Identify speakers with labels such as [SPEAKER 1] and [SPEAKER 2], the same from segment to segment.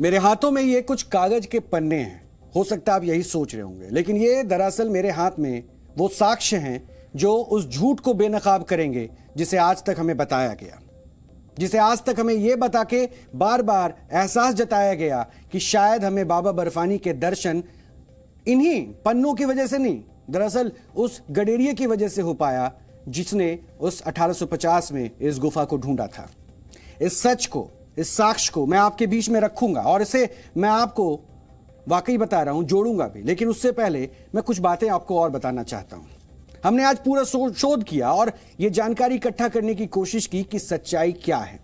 [SPEAKER 1] मेरे हाथों में ये कुछ कागज के पन्ने हैं। हो सकता है आप यही सोच रहे होंगे, लेकिन ये दरअसल मेरे हाथ में वो साक्ष्य हैं जो उस झूठ को बेनकाब करेंगे जिसे आज तक हमें बताया गया, जिसे आज तक हमें यह बता के बार बार एहसास जताया गया कि शायद हमें बाबा बर्फानी के दर्शन इन्हीं पन्नों की वजह से नहीं, दरअसल उस गडेरिये की वजह से हो पाया जिसने उस 1850 में इस गुफा को ढूंढा था। इस सच को, इस साक्ष्य को मैं आपके बीच में रखूंगा और इसे मैं आपको वाकई बता रहा हूं, जोड़ूंगा भी। लेकिन उससे पहले मैं कुछ बातें आपको और बताना चाहता हूं। हमने आज पूरा शोध किया और यह जानकारी इकट्ठा करने की कोशिश की कि सच्चाई क्या है।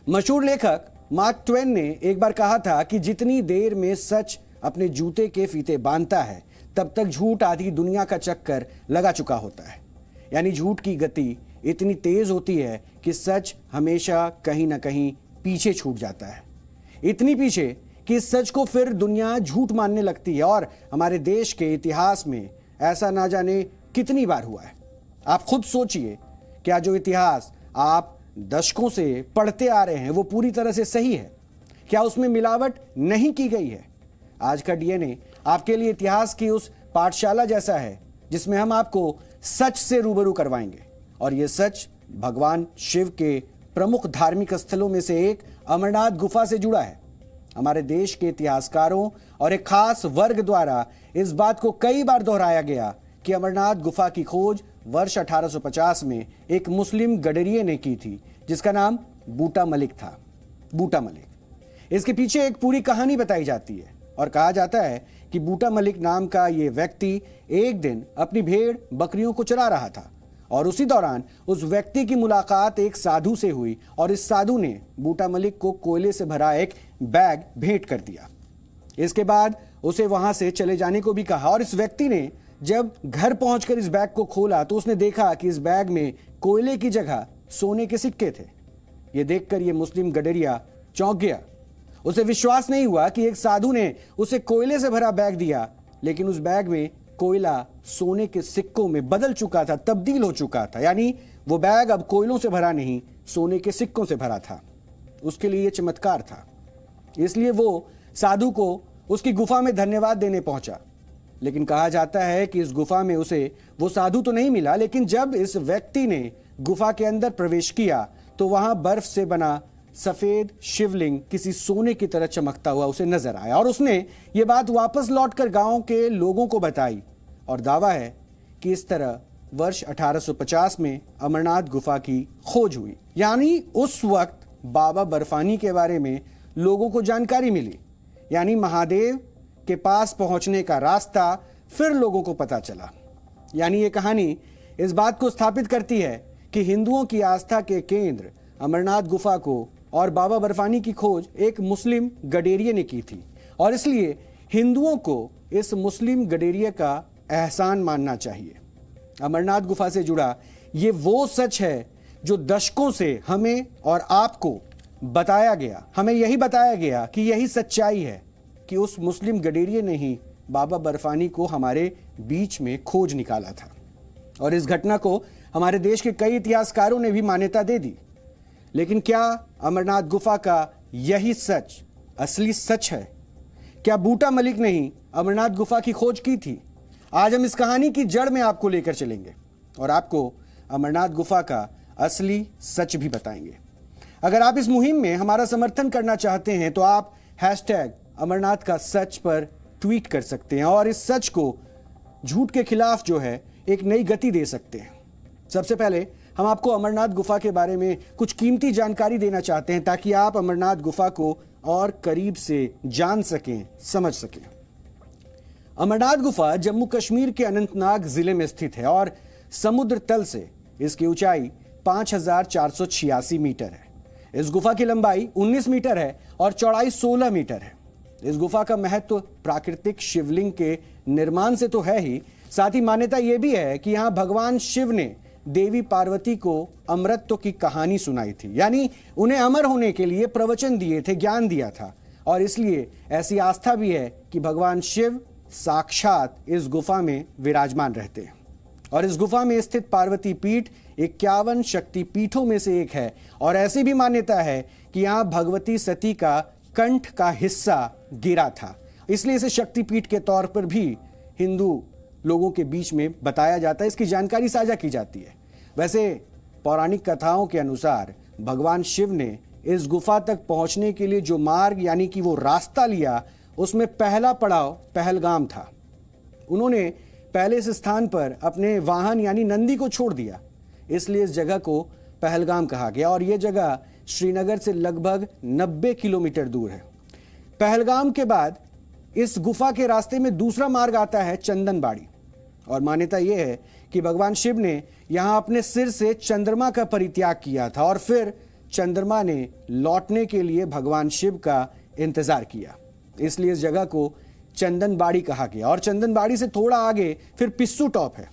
[SPEAKER 1] मशहूर लेखक मार्क ट्वेन ने एक बार कहा था कि जितनी देर में सच अपने जूते के फीते बांधता है तब तक झूठ आधी दुनिया का चक्कर लगा चुका होता है। यानी झूठ की गति इतनी तेज होती है कि सच हमेशा कहीं ना कहीं पीछे छूट जाता है, इतनी पीछे कि इस सच को फिर दुनिया झूठ मानने लगती है। और हमारे देश के इतिहास में ऐसा ना जाने कितनी बार हुआ है। आप खुद सोचिए, क्या जो इतिहास आप दशकों से पढ़ते आ रहे हैं वो पूरी तरह से सही है? क्या उसमें मिलावट नहीं की गई है? आज का डीएनए आपके लिए इतिहास की उस पाठशाला जैसा है जिसमें हम आपको सच से रूबरू करवाएंगे। और यह सच भगवान शिव के प्रमुख धार्मिक स्थलों में से एक अमरनाथ गुफा से जुड़ा है। हमारे देश के इतिहासकारों और एक खास वर्ग द्वारा इस बात को कई बार दोहराया गया कि अमरनाथ गुफा की खोज वर्ष 1850 में एक मुस्लिम गडरिये ने की थी जिसका नाम बूटा मलिक था। बूटा मलिक, इसके पीछे एक पूरी कहानी बताई जाती है और कहा जाता है कि बूटा मलिक नाम का यह व्यक्ति एक दिन अपनी भेड़ बकरियों को चरा रहा था और उसी दौरान उस व्यक्ति की मुलाकात एक साधु से हुई और इस साधु ने बूटा मलिक को कोयले से भरा एक बैग भेंट कर दिया। इसके बाद उसे वहां से चले जाने को भी कहा और इस व्यक्ति ने जब घर पहुंचकर इस बैग को खोला तो उसने देखा कि इस बैग में कोयले की जगह सोने के सिक्के थे। यह देखकर यह मुस्लिम गडरिया चौंक गया। उसे विश्वास नहीं हुआ कि एक साधु ने उसे कोयले से भरा बैग दिया, लेकिन उस बैग में कोयला सोने के सिक्कों में बदल चुका था, तब्दील हो चुका था। यानी वो बैग अब कोयलों से भरा नहीं, सोने के सिक्कों से भरा था। उसके लिए यह चमत्कार था, इसलिए वो साधु को उसकी गुफा में धन्यवाद देने पहुंचा। लेकिन कहा जाता है कि इस गुफा में उसे वो साधु तो नहीं मिला, लेकिन जब इस व्यक्ति ने गुफा के अंदर प्रवेश किया तो वहां बर्फ से बना सफेद शिवलिंग किसी सोने की तरह चमकता हुआ उसे नजर आया और उसने ये बात वापस लौटकर गांव के लोगों को बताई और दावा है कि इस तरह वर्ष 1850 में अमरनाथ गुफा की खोज हुई। यानी उस वक्त बाबा बर्फानी के बारे में लोगों को जानकारी मिली, यानी महादेव के पास पहुंचने का रास्ता फिर लोगों को पता चला। यानी ये कहानी इस बात को स्थापित करती है कि हिंदुओं की आस्था के केंद्र अमरनाथ गुफा को और बाबा बर्फानी की खोज एक मुस्लिम गडेरिये ने की थी और इसलिए हिंदुओं को इस मुस्लिम गडेरिये का एहसान मानना चाहिए। अमरनाथ गुफा से जुड़ा ये वो सच है जो दशकों से हमें और आपको बताया गया। हमें यही बताया गया कि यही सच्चाई है कि उस मुस्लिम गडेरिये ने ही बाबा बर्फानी को हमारे बीच में खोज निकाला था। और इस घटना को हमारे देश के कई इतिहासकारों ने भी मान्यता दे दी। लेकिन क्या अमरनाथ गुफा का यही सच असली सच है? क्या बूटा मलिक ने ही अमरनाथ गुफा की खोज की थी? आज हम इस कहानी की जड़ में आपको लेकर चलेंगे और आपको अमरनाथ गुफा का असली सच भी बताएंगे। अगर आप इस मुहिम में हमारा समर्थन करना चाहते हैं तो आप #अमरनाथ का सच पर ट्वीट कर सकते हैं और इस सच को झूठ के खिलाफ जो है एक नई गति दे सकते हैं। सबसे पहले हम आपको अमरनाथ गुफा के बारे में कुछ कीमती जानकारी देना चाहते हैं ताकि आप अमरनाथ गुफा को और करीब से जान सकें, समझ सकें। अमरनाथ गुफा जम्मू कश्मीर के अनंतनाग जिले में स्थित है और समुद्र तल से इसकी ऊंचाई 5486 मीटर है। इस गुफा की लंबाई 19 मीटर है और चौड़ाई 16 मीटर है। इस गुफा का महत्व प्राकृतिक शिवलिंग के निर्माण से तो है ही, साथ ही मान्यता यह भी है कि यहां भगवान शिव ने देवी पार्वती को अमरत्व की कहानी सुनाई थी, यानी उन्हें अमर होने के लिए प्रवचन दिए थे, ज्ञान दिया था। और इसलिए ऐसी आस्था भी है कि भगवान शिव साक्षात इस गुफा में विराजमान रहते हैं। और इस गुफा में स्थित पार्वती पीठ 51 शक्ति पीठों में से एक है और ऐसी भी मान्यता है कि यहाँ भगवती सती का कंठ का हिस्सा गिरा था, इसलिए इसे शक्तिपीठ के तौर पर भी हिंदू लोगों के बीच में बताया जाता है, इसकी जानकारी साझा की जाती है। वैसे पौराणिक कथाओं के अनुसार भगवान शिव ने इस गुफा तक पहुंचने के लिए जो मार्ग यानी कि वो रास्ता लिया, उसमें पहला पड़ाव पहलगाम था। उन्होंने पहले इस स्थान पर अपने वाहन यानी नंदी को छोड़ दिया, इसलिए इस जगह को पहलगाम कहा गया और यह जगह श्रीनगर से लगभग 90 किलोमीटर दूर है। पहलगाम के बाद इस गुफा के रास्ते में दूसरा मार्ग आता है चंदनबाड़ी, और मान्यता यह है कि भगवान शिव ने यहां अपने सिर से चंद्रमा का परित्याग किया था और फिर चंद्रमा ने लौटने के लिए भगवान शिव का इंतजार किया, इसलिए इस जगह को चंदनबाड़ी कहा गया। और चंदनबाड़ी से थोड़ा आगे फिर पिस्सू टॉप है।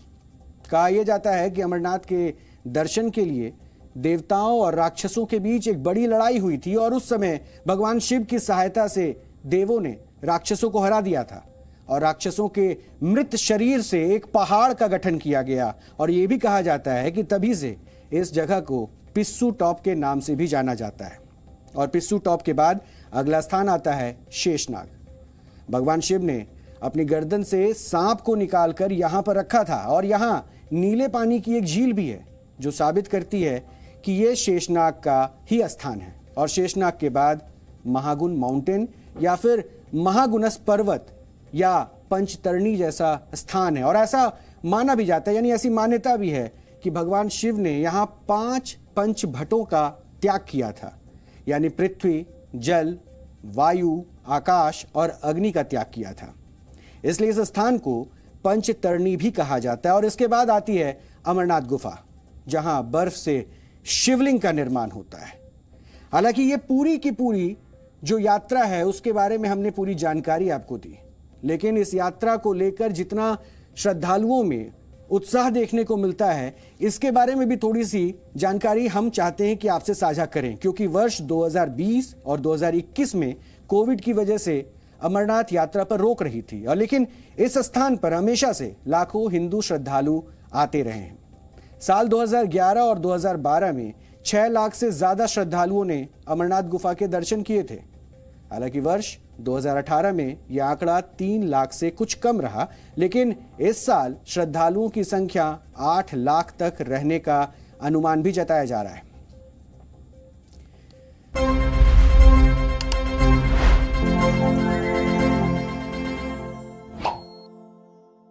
[SPEAKER 1] कहा यह जाता है कि अमरनाथ के दर्शन के लिए देवताओं और राक्षसों के बीच एक बड़ी लड़ाई हुई थी और उस समय भगवान शिव की सहायता से देवों ने राक्षसों को हरा दिया था और राक्षसों के मृत शरीर से एक पहाड़ का गठन किया गया। और यह भी कहा जाता है कि तभी से इस जगह को पिस्सू टॉप के नाम से भी जाना जाता है। और पिस्सू टॉप के बाद अगला स्थान आता है शेषनाग। भगवान शिव ने अपनी गर्दन से सांप को निकालकर यहां पर रखा था और यहां नीले पानी की एक झील भी है जो साबित करती है कि यह शेषनाग का ही स्थान है। और शेषनाग के बाद महागुन माउंटेन या फिर महागुनस पर्वत या पंचतरणी जैसा स्थान है। और ऐसा माना भी जाता है, यानी ऐसी मान्यता भी है कि भगवान शिव ने यहाँ 5 पंचभटों का त्याग किया था, यानी पृथ्वी, जल, वायु, आकाश और अग्नि का त्याग किया था, इसलिए इस स्थान को पंचतरणी भी कहा जाता है। और इसके बाद आती है अमरनाथ गुफा, जहां बर्फ से शिवलिंग का निर्माण होता है। हालांकि ये पूरी की पूरी जो यात्रा है उसके बारे में हमने पूरी जानकारी आपको दी, लेकिन इस यात्रा को लेकर जितना श्रद्धालुओं में उत्साह देखने को मिलता है, इसके बारे में भी थोड़ी सी जानकारी हम चाहते हैं कि आपसे साझा करें, क्योंकि वर्ष 2020 और 2021 में कोविड की वजह से अमरनाथ यात्रा पर रोक रही थी, और लेकिन इस स्थान पर हमेशा से लाखों हिंदू श्रद्धालु आते रहे हैं। साल 2011 और 2012 में 6 लाख से ज्यादा श्रद्धालुओं ने अमरनाथ गुफा के दर्शन किए थे। हालांकि वर्ष 2018 में यह आंकड़ा 3 लाख से कुछ कम रहा, लेकिन इस साल श्रद्धालुओं की संख्या 8 लाख तक रहने का अनुमान भी जताया जा रहा है।